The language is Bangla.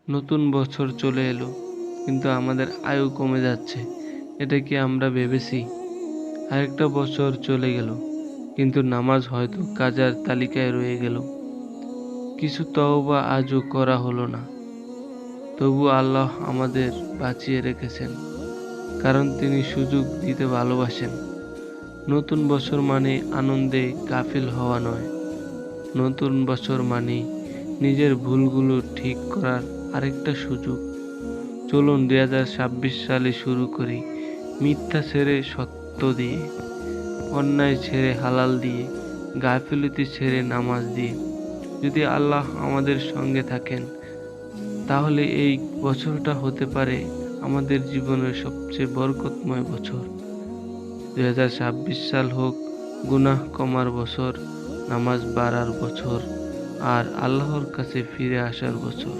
নতুন বছর চলে এলো, কিন্তু আমাদের আয়ু কমে যাচ্ছে। এটা কি আমরা ভেবেছি? আরেকটা বছর চলে গেল, কিন্তু নামাজ হয়তো কাজার তালিকায় রয়ে গেল। কিছু তওবা আজও করা হলো না। তবু আল্লাহ আমাদের বাঁচিয়ে রেখেছেন, কারণ তিনি সুযোগ দিতে ভালোবাসেন। নতুন বছর মানে আনন্দে গাফিল হওয়া নয়। নতুন বছর মানে নিজের ভুলগুলো ঠিক করার আরেকটা সুযোগ। চলুন 2026 সালে শুরু করি মিথ্যা ছেড়ে সত্য দিয়ে, অন্যায় ছেড়ে হালাল দিয়ে, গাফিলতি ছেড়ে নামাজ দিয়ে। যদি আল্লাহ আমাদের সঙ্গে থাকেন, তাহলে এই বছরটা হতে পারে আমাদের জীবনের সবচেয়ে বরকতময় বছর। 2026 সাল হোক গুনাহ কমার বছর, নামাজ বাড়ার বছর, আর আল্লাহর কাছে ফিরে আসার বছর।